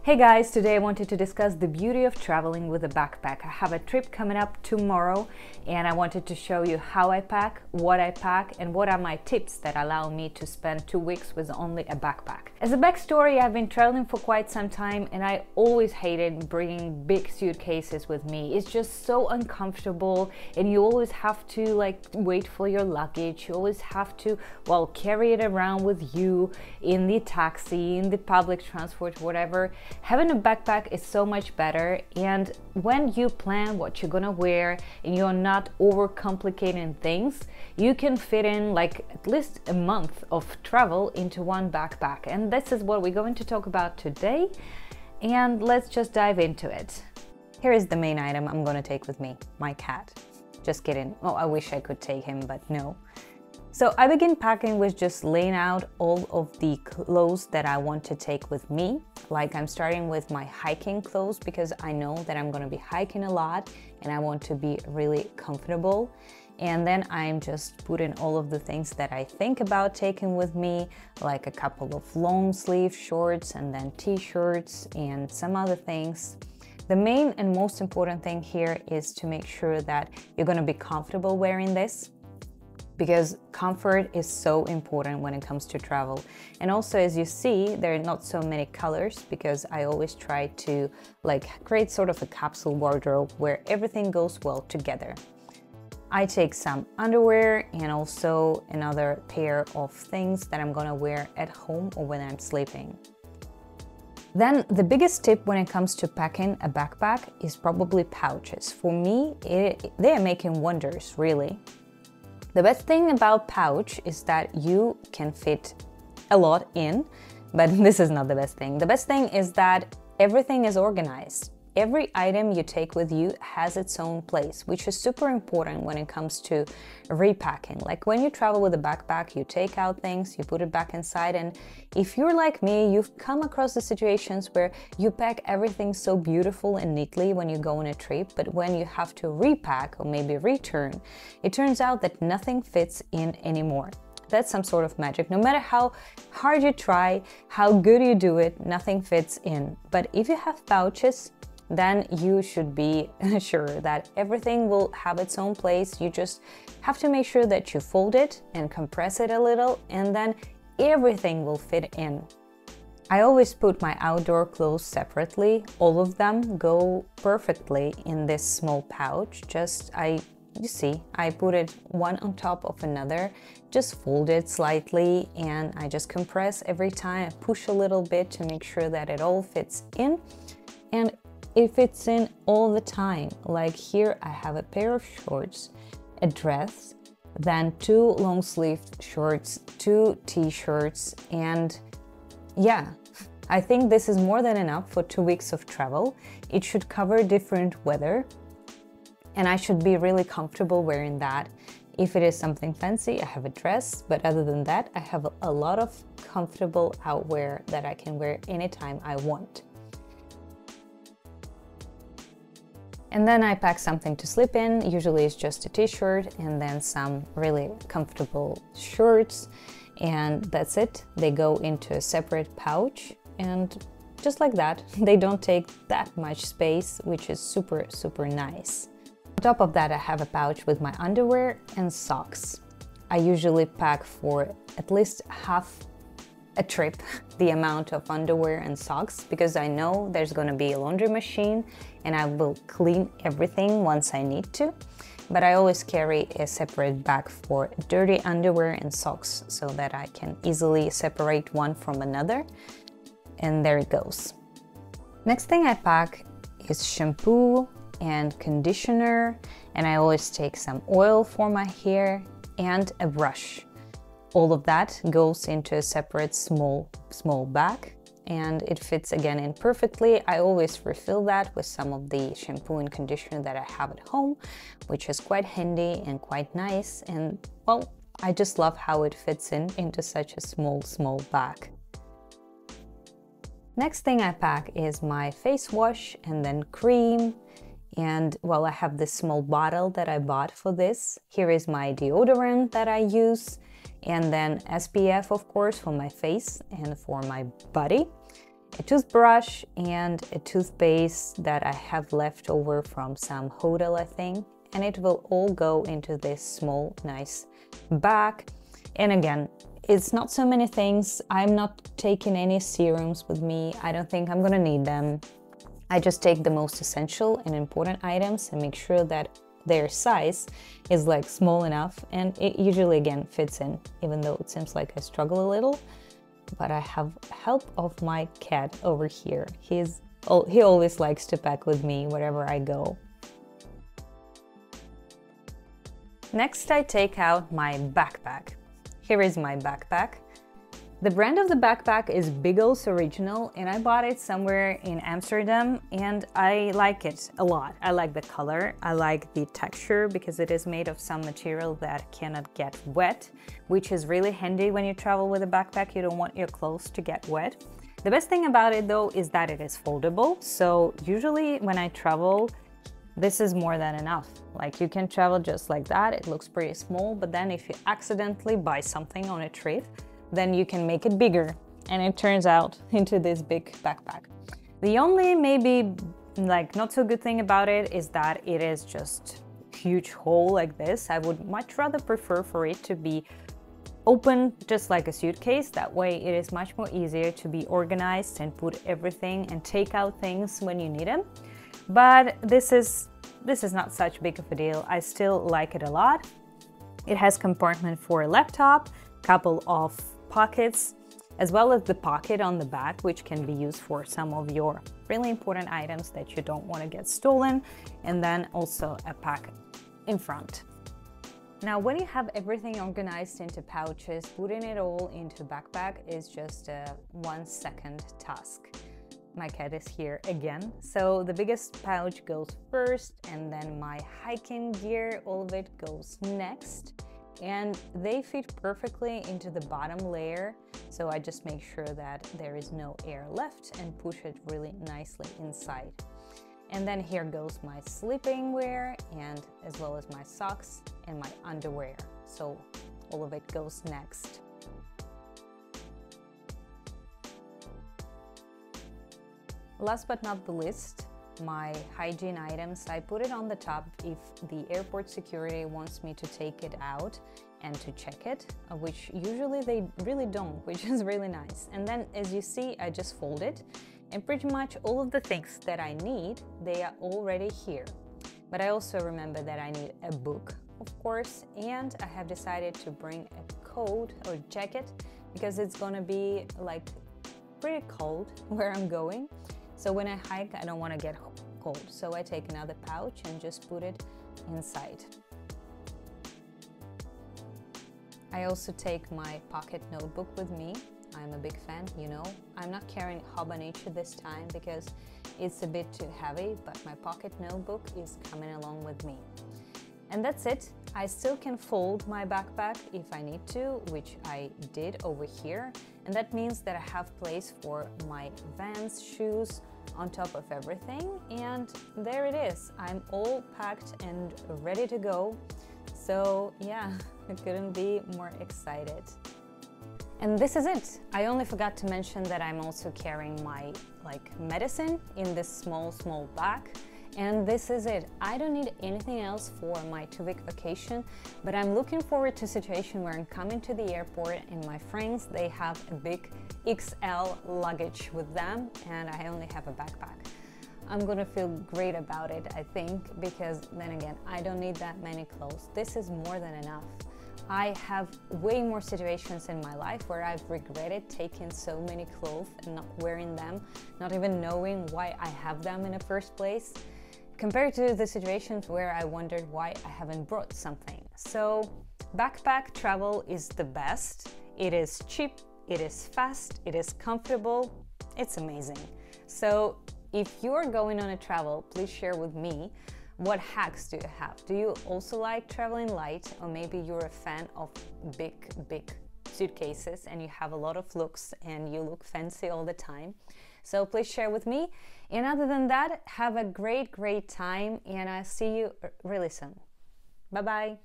Hey guys, today I wanted to discuss the beauty of traveling with a backpack. I have a trip coming up tomorrow and I wanted to show you how I pack, and what are my tips that allow me to spend 2 weeks with only a backpack. As a backstory, I've been traveling for quite some time and I always hated bringing big suitcases with me. It's just so uncomfortable and you always have to wait for your luggage. You always have to, carry it around with you in the taxi, in the public transport, whatever. Having a backpack is so much better, and when you plan what you're gonna wear and you're not overcomplicating things, you can fit in at least a month of travel into one backpack. And this is what we're going to talk about today, and let's just dive into it. Here is the main item I'm gonna take with me, my cat. Just kidding. Oh, I wish I could take him, but no. So I begin packing with just laying out all of the clothes that I want to take with me. I'm starting with my hiking clothes because I know that I'm gonna be hiking a lot and I want to be really comfortable. And then I'm just putting all of the things that I think about taking with me, like a couple of long sleeve shorts and then t-shirts and some other things. The main and most important thing here is to make sure that you're gonna be comfortable wearing this, because comfort is so important when it comes to travel. And also, as you see, there are not so many colors because I always try to create sort of a capsule wardrobe where everything goes well together. I take some underwear and also another pair of things that I'm gonna wear at home or when I'm sleeping. Then the biggest tip when it comes to packing a backpack is probably pouches. For me, they are making wonders, really. The best thing about pouch is that you can fit a lot in, but this is not the best thing. The best thing is that everything is organized. Every item you take with you has its own place, which is super important when it comes to repacking. Like when you travel with a backpack, you take out things, you put it back inside, and if you're like me, you've come across the situations where you pack everything so beautiful and neatly when you go on a trip, but when you have to repack or maybe return, it turns out that nothing fits in anymore. That's some sort of magic. No matter how hard you try, how good you do it, nothing fits in. But if you have pouches, then you should be sure that everything will have its own place. You just have to make sure that you fold it and compress it a little, and then everything will fit in. I always put my outdoor clothes separately. All of them go perfectly in this small pouch. You see, I put it one on top of another, just fold it slightly, and I just compress every time. I push a little bit to make sure that it all fits in, and it fits in all the time. Like here I have a pair of shorts, a dress, then 2 long-sleeved shorts, 2 t-shirts, and yeah, I think this is more than enough for 2 weeks of travel. It should cover different weather and I should be really comfortable wearing that. If it is something fancy, I have a dress, but other than that, I have a lot of comfortable outwear that I can wear anytime I want. And then I pack something to sleep in. Usually it's just a t-shirt and then some really comfortable shirts, and that's it. They go into a separate pouch, and just like that, they don't take that much space, which is super, super nice. On top of that, I have a pouch with my underwear and socks. I usually pack for at least half a trip the amount of underwear and socks, because I know there's gonna be a laundry machine and I will clean everything once I need to. But I always carry a separate bag for dirty underwear and socks so that I can easily separate one from another. And there it goes. Next thing I pack is shampoo and conditioner, and I always take some oil for my hair and a brush. All of that goes into a separate small bag, and it fits again in perfectly. I always refill that with some of the shampoo and conditioner that I have at home, which is quite handy and quite nice, and well, I just love how it fits into such a small bag. Next thing I pack is my face wash and then cream. And well, I have this small bottle that I bought for this. Here is my deodorant that I use, and then SPF, of course, for my face and for my body. a toothbrush and a toothpaste that I have left over from some hotel, I think, and it will all go into this small, nice bag. And again, it's not so many things. I'm not taking any serums with me. I don't think I'm gonna need them. I just take the most essential and important items and make sure that their size is like small enough, and it usually again fits in, even though it seems like I struggle a little. But I have help of my cat over here. He always likes to pack with me wherever I go. Next, I take out my backpack. Here is my backpack. The brand of the backpack is Biggles Original, and I bought it somewhere in Amsterdam, and I like it a lot. I like the color, I like the texture because it is made of some material that cannot get wet, which is really handy when you travel with a backpack. You don't want your clothes to get wet. The best thing about it though is that it is foldable, so usually when I travel, this is more than enough. Like, you can travel just like that. It looks pretty small, but then if you accidentally buy something on a trip, then you can make it bigger, and it turns out into this big backpack. The only maybe like not so good thing about it is that it is just a huge hole like this. I would much rather prefer for it to be open just like a suitcase. That way it is much more easier to be organized and put everything and take out things when you need them. But this is not such big of a deal. I still like it a lot. It has compartment for a laptop, couple of pockets, as well as the pocket on the back, which can be used for some of your really important items that you don't want to get stolen, and then also a pack in front. Now, when you have everything organized into pouches, putting it all into a backpack is just a 1-second task. My cat is here again. So the biggest pouch goes first, and then my hiking gear, all of it goes next. And they fit perfectly into the bottom layer, so I just make sure that there is no air left and push it really nicely inside. And then here goes my sleeping wear, and as well as my socks and my underwear, so all of it goes next. Last but not the least, my hygiene items. I put it on the top if the airport security wants me to take it out and to check it, which usually they really don't, which is really nice. And then, as you see, I just fold it, and pretty much all of the things that I need, they are already here. But I also remember that I need a book, of course, and I have decided to bring a coat or jacket because it's gonna be like pretty cold where I'm going. So when I hike, I don't want to get cold. So I take another pouch and just put it inside. I also take my pocket notebook with me. I'm a big fan, you know. I'm not carrying Hygene this time because it's a bit too heavy, but my pocket notebook is coming along with me. And that's it. I still can fold my backpack if I need to, which I did over here. And that means that I have place for my Vans shoes on top of everything. And there it is. I'm all packed and ready to go. So yeah, I couldn't be more excited. And this is it. I only forgot to mention that I'm also carrying my medicine in this small bag. And this is it. I don't need anything else for my 2-week vacation, but I'm looking forward to a situation where I'm coming to the airport and my friends, they have a big XL luggage with them and I only have a backpack. I'm gonna feel great about it, I think, because then again, I don't need that many clothes. This is more than enough. I have way more situations in my life where I've regretted taking so many clothes and not wearing them, not even knowing why I have them in the first place, compared to the situations where I wondered why I haven't brought something. So backpack travel is the best. It is cheap, it is fast, it is comfortable, it's amazing. So if you're going on a travel, please share with me what hacks do you have. Do you also like traveling light, or maybe you're a fan of big suitcases and you have a lot of looks and you look fancy all the time? So please share with me. And other than that, have a great time, and I'll see you really soon. Bye-bye.